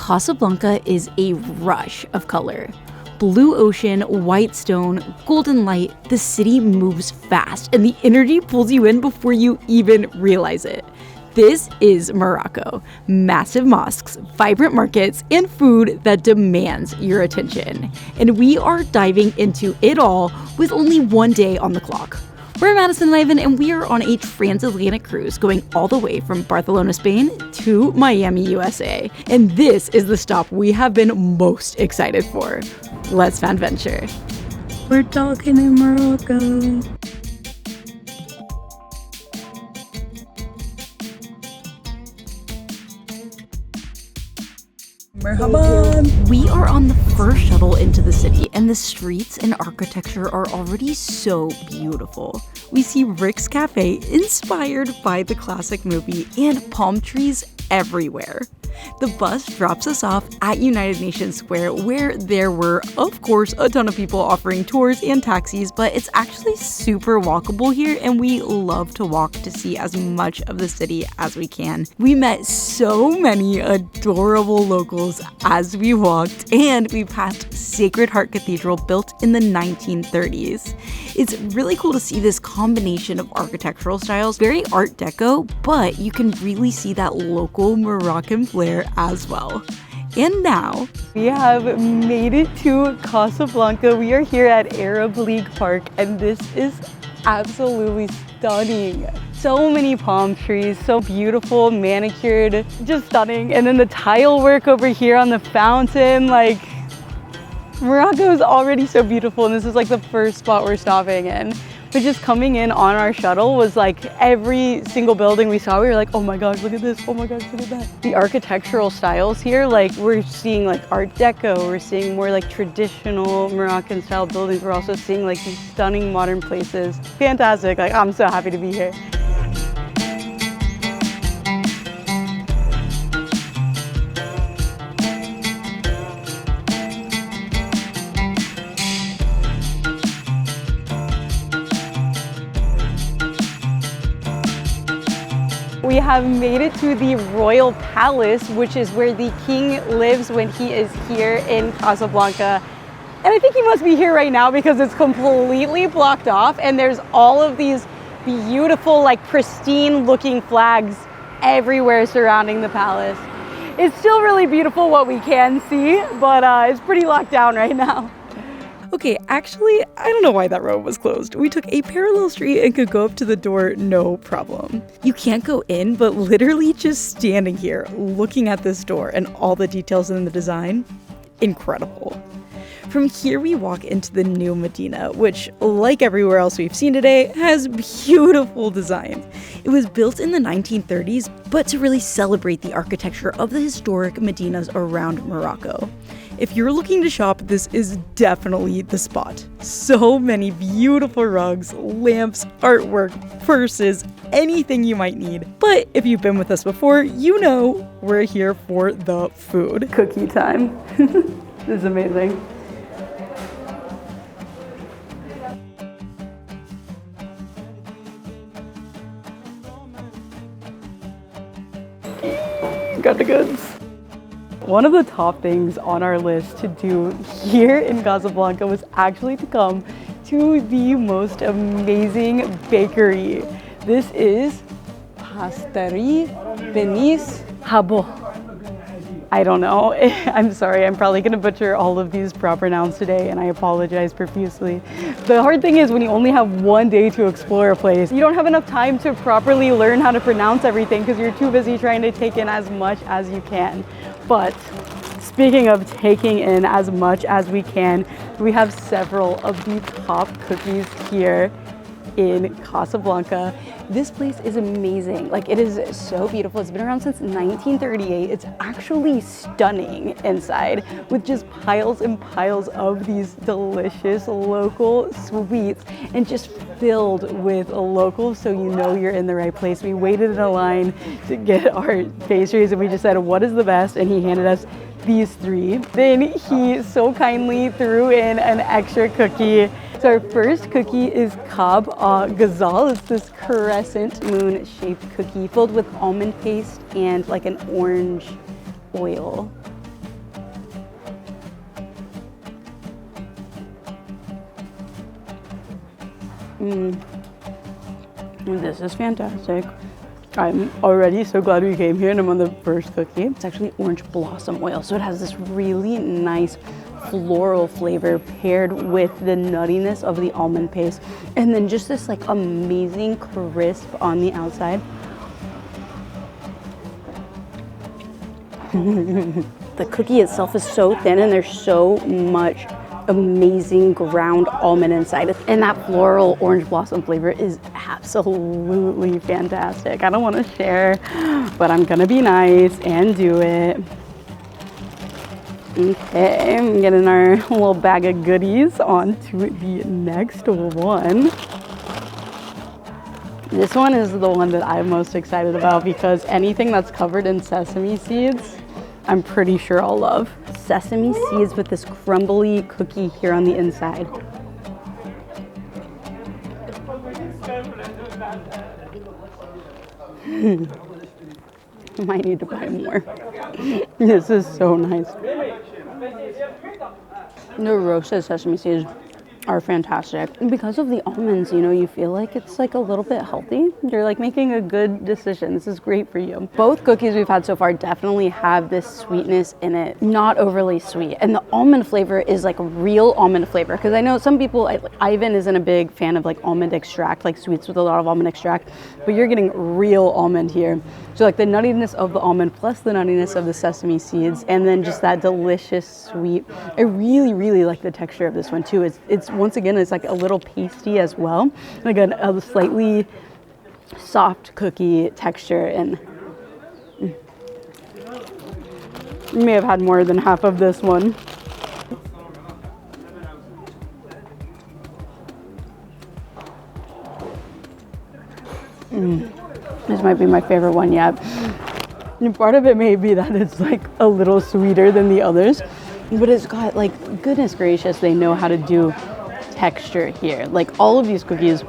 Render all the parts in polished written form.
Casablanca is a rush of color. Blue ocean, white stone, golden light, the city moves fast and the energy pulls you in before you even realize it. This is Morocco. Massive mosques, vibrant markets, and food that demands your attention. And we are diving into it all with only one day on the clock. We're Madison and Ivan, and we are on a transatlantic cruise going all the way from Barcelona, Spain to Miami, USA. And this is the stop we have been most excited for. Let's madventure. We're talking in Morocco. Merhaba. We are on the first shuttle into the city, and the streets and architecture are already so beautiful. We see Rick's Cafe, inspired by the classic movie, and palm trees everywhere. The bus drops us off at United Nations Square, where there were, of course, a ton of people offering tours and taxis, but it's actually super walkable here, and we love to walk to see as much of the city as we can. We met so many adorable locals as we walked, and we passed Sacred Heart Cathedral, built in the 1930s. It's really cool to see this combination of architectural styles, very Art Deco, but you can really see that local Moroccan flair as well. And now we have made it to Casablanca. We are here at Arab League Park, and this is absolutely stunning. So many palm trees, so beautiful, manicured, just stunning. And then the tile work over here on the fountain, like Morocco is already so beautiful, and this is like the first spot we're stopping in. But just coming in on our shuttle was like every single building we saw, we were like, oh my gosh, look at this, oh my gosh, look at that. The architectural styles here, like we're seeing like Art Deco, we're seeing more like traditional Moroccan style buildings, we're also seeing like these stunning modern places. Fantastic, like I'm so happy to be here. We have made it to the Royal Palace, which is where the king lives when he is here in Casablanca. And I think he must be here right now because it's completely blocked off, and there's all of these beautiful, like pristine looking flags everywhere surrounding the palace. It's still really beautiful what we can see, but it's pretty locked down right now. Okay, actually, I don't know why that road was closed. We took a parallel street and could go up to the door, no problem. You can't go in, but literally just standing here, looking at this door and all the details in the design, incredible. From here, we walk into the new Medina, which, like everywhere else we've seen today, has beautiful designs. It was built in the 1930s, but to really celebrate the architecture of the historic Medinas around Morocco. If you're looking to shop, this is definitely the spot. So many beautiful rugs, lamps, artwork, purses, anything you might need. But if you've been with us before, you know we're here for the food. Cookie time. This is amazing. Got the goods. One of the top things on our list to do here in Casablanca was actually to come to the most amazing bakery. This is Patisserie Bennis Habous. I don't know. I'm sorry. I'm probably going to butcher all of these proper nouns today, and I apologize profusely. The hard thing is when you only have one day to explore a place, you don't have enough time to properly learn how to pronounce everything because you're too busy trying to take in as much as you can. But speaking of taking in as much as we can, we have several of the top cookies here in Casablanca. This place is amazing. Like, it is so beautiful. It's been around since 1938. It's actually stunning inside with just piles and piles of these delicious local sweets and just filled with locals, so you know you're in the right place. We waited in a line to get our pastries and we just said, what is the best? And he handed us these three. Then he so kindly threw in an extra cookie. So our first cookie is Kab Ghazal. It's this crescent moon shaped cookie filled with almond paste and like an orange oil. This is fantastic. I'm already so glad we came here, and I'm on the first cookie. It's actually orange blossom oil, so it has this really nice floral flavor paired with the nuttiness of the almond paste, and then just this like amazing crisp on the outside. The cookie itself is so thin, and there's so much amazing ground almond inside, and that floral orange blossom flavor is absolutely fantastic. I don't want to share, but I'm gonna be nice and do it. Okay, I'm getting our little bag of goodies on to the next one. This one is the one that I'm most excited about because anything that's covered in sesame seeds, I'm pretty sure I'll love. Sesame seeds with this crumbly cookie here on the inside. I might need to buy more. This is so nice. The roasted sesame seeds are fantastic. And because of the almonds, you know, you feel like it's like a little bit healthy. You're like making a good decision. This is great for you. Both cookies we've had so far definitely have this sweetness in it, not overly sweet. And the almond flavor is like real almond flavor. Because I know some people, Ivan isn't a big fan of like almond extract, like sweets with a lot of almond extract, but you're getting real almond here. So like the nuttiness of the almond plus the nuttiness of the sesame seeds, and then just that delicious sweet. I really, really like the texture of this one too. It's once again, it's like a little pasty as well, like a slightly soft cookie texture. And you may have had more than half of this one. This might be my favorite one yet. And part of it may be that it's like a little sweeter than the others, but it's got like, goodness gracious, they know how to do texture here. Like all of these cookies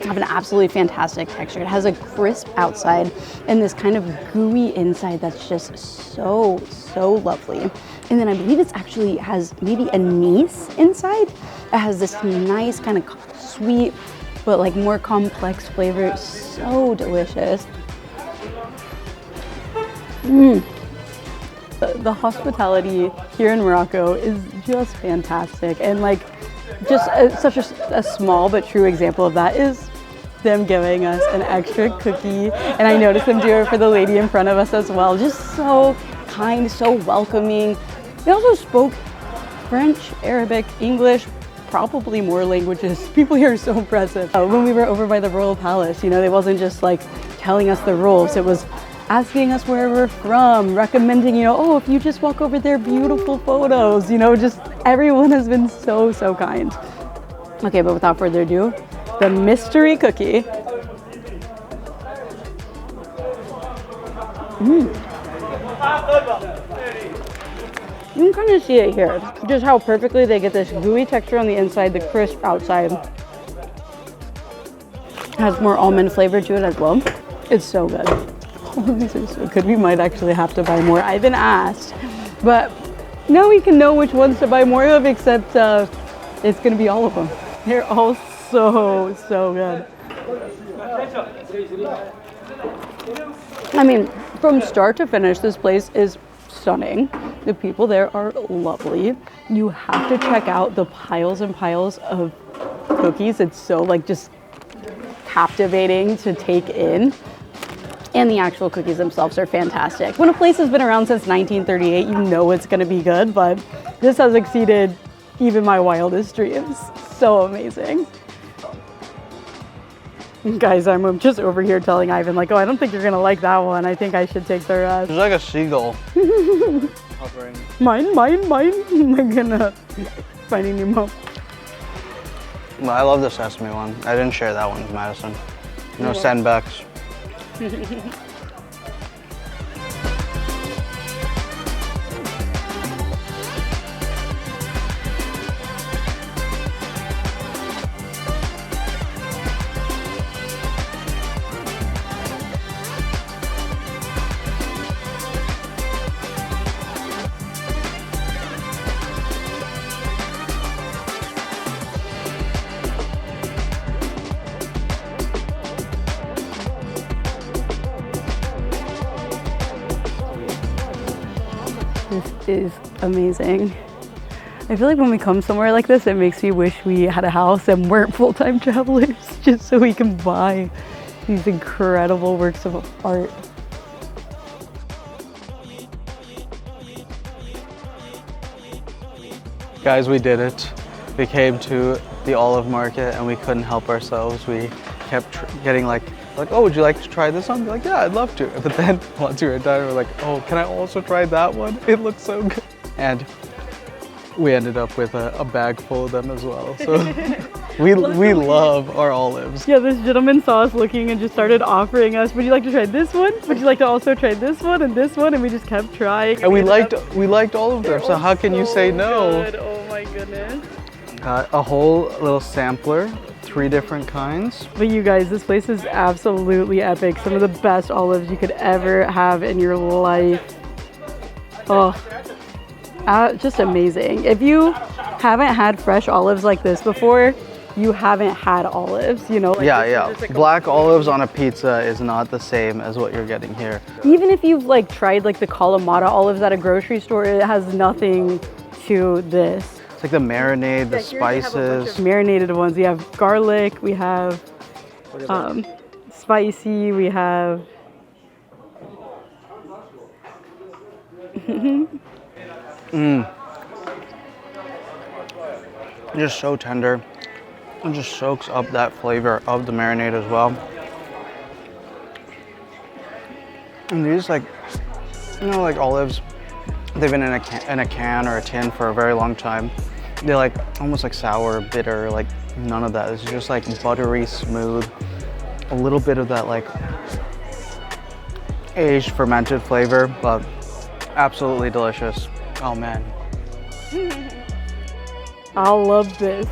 have an absolutely fantastic texture. It has a crisp outside and this kind of gooey inside that's just so, so lovely. And then I believe it's actually has maybe anise inside. It has this nice kind of sweet, but like more complex flavor. So delicious. The hospitality here in Morocco is just fantastic, and like just such a small but true example of that is them giving us an extra cookie, and I noticed them do it for the lady in front of us as well. Just so kind, so welcoming. They also spoke French, Arabic, English, probably more languages. People here are so impressive. When we were over by the royal palace, you know, they wasn't just like telling us the rules, it was asking us where we're from, recommending, you know, oh, if you just walk over there, beautiful photos, you know, just everyone has been so, so kind. Okay, but without further ado, the mystery cookie. You can kind of see it here, just how perfectly they get this gooey texture on the inside, the crisp outside. Has more almond flavor to it as well. It's so good. All of these are so good. We might actually have to buy more. I've been asked, but now we can know which ones to buy more of, except it's gonna be all of them. They're all so, so good. I mean, from start to finish, this place is stunning. The people there are lovely. You have to check out the piles and piles of cookies. It's so like just captivating to take in. And the actual cookies themselves are fantastic. When a place has been around since 1938, you know it's gonna be good, but this has exceeded even my wildest dreams. So amazing. Guys, I'm just over here telling Ivan, like, oh, I don't think you're gonna like that one. I think I should take the rest. It's like a seagull. Mine. I'm gonna Finding Nemo. But I love the sesame one. I didn't share that one with Madison. No sandbacks. This is amazing. I feel like when we come somewhere like this, it makes me wish we had a house and weren't full-time travelers, just so we can buy these incredible works of art. Guys, we did it. We came to the olive market and we couldn't help ourselves. We kept getting like, oh, would you like to try this one? We're like, yeah, I'd love to. But then once we were done, we're like, oh, can I also try that one? It looks so good. And we ended up with a bag full of them as well. So we love our olives. Yeah, this gentleman saw us looking and just started offering us, would you like to try this one? Would you like to also try this one and this one? And we just kept trying. And we liked all of them. So how can you say no? Good. Oh my goodness. Got a whole little sampler, 3 different kinds. But you guys, this place is absolutely epic. Some of the best olives you could ever have in your life. Oh. Just amazing. If you haven't had fresh olives like this before, you haven't had olives, you know? Like yeah. Like black olives on a pizza is not the same as what you're getting here. Even if you've like tried like the Kalamata olives at a grocery store, it has nothing to this. It's like the marinade, the spices. Marinated ones. We have garlic, we have spicy, we have... Just so tender. It just soaks up that flavor of the marinade as well. And these, like, you know, like olives, they've been in a can or a tin for a very long time. They're like almost like sour, bitter, like none of that. It's just like buttery, smooth. A little bit of that like aged fermented flavor, but absolutely delicious. Oh man. I love this.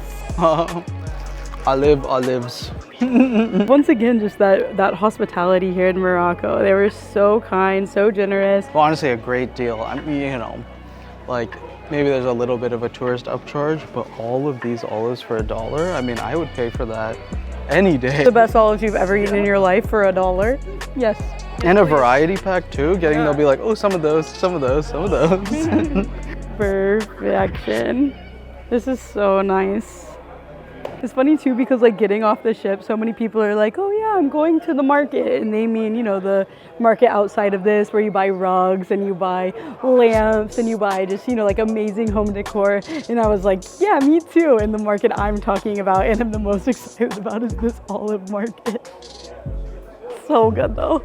Olives. Once again, just that hospitality here in Morocco. They were so kind, so generous. Well, honestly, a great deal. I mean, you know, like maybe there's a little bit of a tourist upcharge, but all of these olives for $1, I mean, I would pay for that any day. The best olives you've ever eaten in your life for $1? Yes. And a variety pack too. They'll be like, oh, some of those, some of those, some of those. Perfection. This is so nice. It's funny too because like getting off the ship, so many people are like, oh yeah, I'm going to the market. And they mean, you know, the market outside of this where you buy rugs and you buy lamps and you buy just, you know, like amazing home decor. And I was like, yeah, me too. And the market I'm talking about and I'm the most excited about is this olive market. So good though.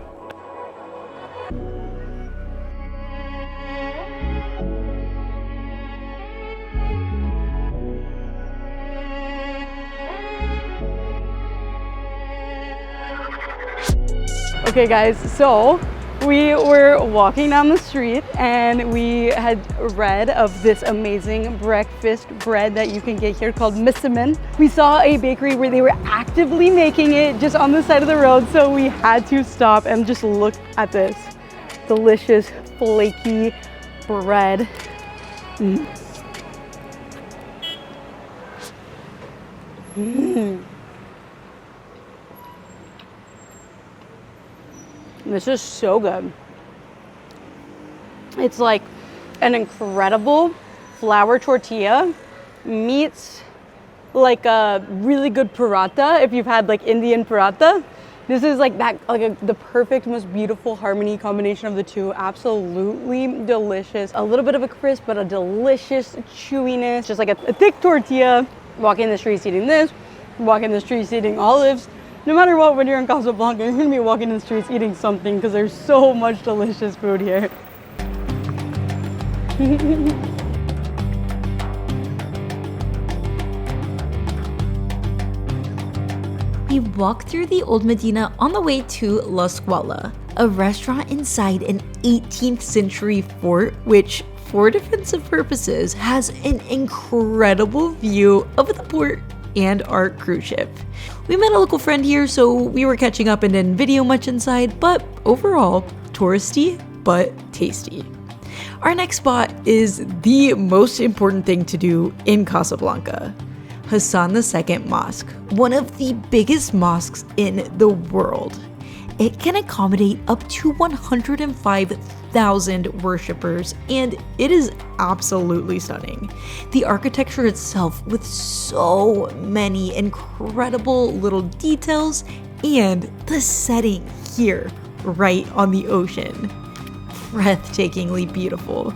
Okay guys, so we were walking down the street and we had read of this amazing breakfast bread that you can get here called msemen. We saw a bakery where they were actively making it just on the side of the road, so we had to stop and just look at this delicious flaky bread. This is so good. It's like an incredible flour tortilla meets like a really good paratha. If you've had like Indian paratha, this is like that, like the perfect, most beautiful harmony combination of the two. Absolutely delicious. A little bit of a crisp, but a delicious chewiness. Just like a thick tortilla. Walking the streets eating this, walking the streets eating olives. No matter what, when you're in Casablanca, you're gonna be walking in the streets eating something because there's so much delicious food here. We walked through the old Medina on the way to La Sqala, a restaurant inside an 18th century fort which, for defensive purposes, has an incredible view of the port and our cruise ship. We met a local friend here, so we were catching up and didn't video much inside, but overall, touristy but tasty. Our next spot is the most important thing to do in Casablanca, Hassan II Mosque, one of the biggest mosques in the world. It can accommodate up to 105,000 worshippers, and it is absolutely stunning. The architecture itself, with so many incredible little details, and the setting here, right on the ocean. Breathtakingly beautiful.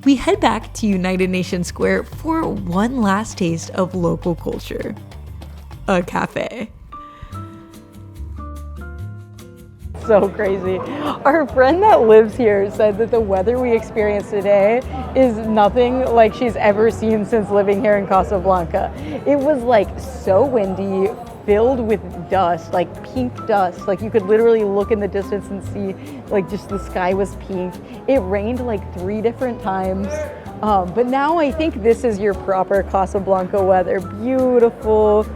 We head back to United Nations Square for one last taste of local culture. A cafe. So crazy. Our friend that lives here said that the weather we experienced today is nothing like she's ever seen since living here in Casablanca. It was like so windy, filled with dust, like pink dust. Like you could literally look in the distance and see like just the sky was pink. It rained like 3 different times. But now I think this is your proper Casablanca weather. Beautiful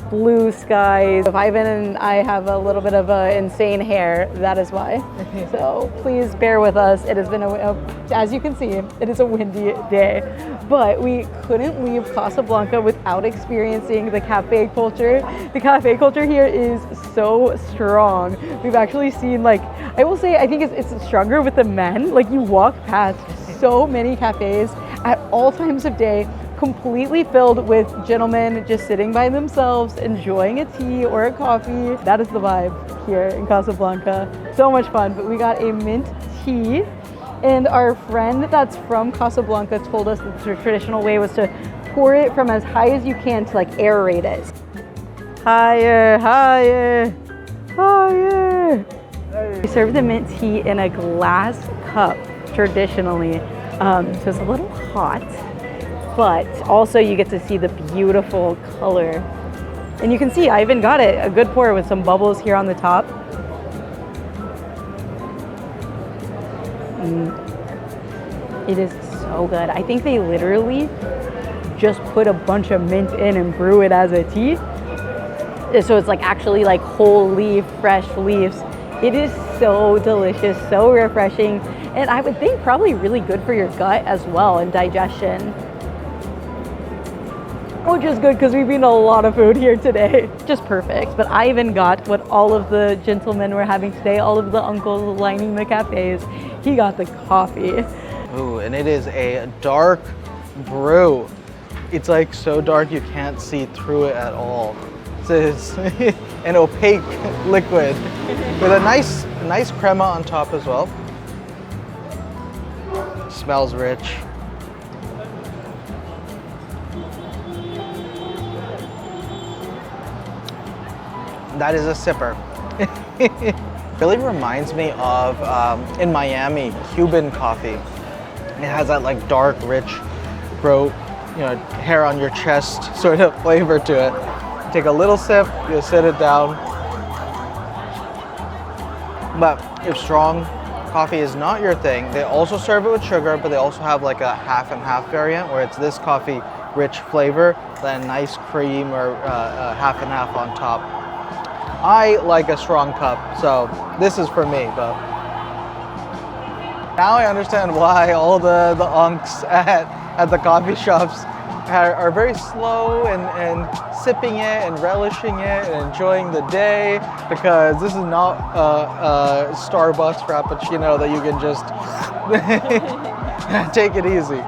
blue skies. If Ivan and I have a little bit of insane hair, that is why. So please bear with us. It has been, as you can see, it is a windy day. But we couldn't leave Casablanca without experiencing the cafe culture. The cafe culture here is so strong. We've actually seen, like, I will say, I think it's stronger with the men. Like, you walk past so many cafes at all times of day, completely filled with gentlemen just sitting by themselves, enjoying a tea or a coffee. That is the vibe here in Casablanca. So much fun. But we got a mint tea, and our friend that's from Casablanca told us that the traditional way was to pour it from as high as you can to like aerate it. Higher, higher, higher. We serve the mint tea in a glass cup traditionally, so it's a little hot. But also you get to see the beautiful color. And you can see I even got it a good pour with some bubbles here on the top. It is so good. I think they literally just put a bunch of mint in and brew it as a tea. So it's like actually like whole leaf, fresh leaves. It is so delicious, so refreshing. And I would think probably really good for your gut as well and digestion. Which is good because we've eaten a lot of food here today. Just perfect. But I even got what all of the gentlemen were having today, all of the uncles lining the cafes. He got the coffee. Ooh, and it is a dark brew. It's like so dark you can't see through it at all. This is an opaque liquid with a nice crema on top as well. Smells rich. That is a sipper. Really reminds me of, in Miami, Cuban coffee. It has that like dark, rich, throat, hair on your chest sort of flavor to it. Take a little sip, you sit it down. But if strong coffee is not your thing, they also serve it with sugar, but they also have like a half and half variant where it's this coffee rich flavor, then nice cream or half and half on top. I like a strong cup, so this is for me, but now I understand why all the unks at the coffee shops are very slow and sipping it and relishing it and enjoying the day, because this is not a Starbucks Frappuccino that you can just take it easy.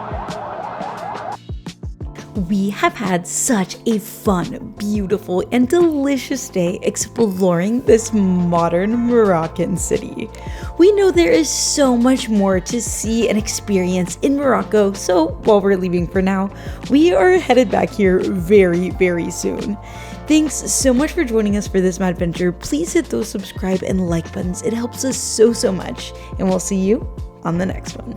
We have had such a fun, beautiful, and delicious day exploring this modern Moroccan city. We know there is so much more to see and experience in Morocco, so while we're leaving for now, we are headed back here very, very soon. Thanks so much for joining us for this madventure. Please hit those subscribe and like buttons. It helps us so much, and we'll see you on the next one.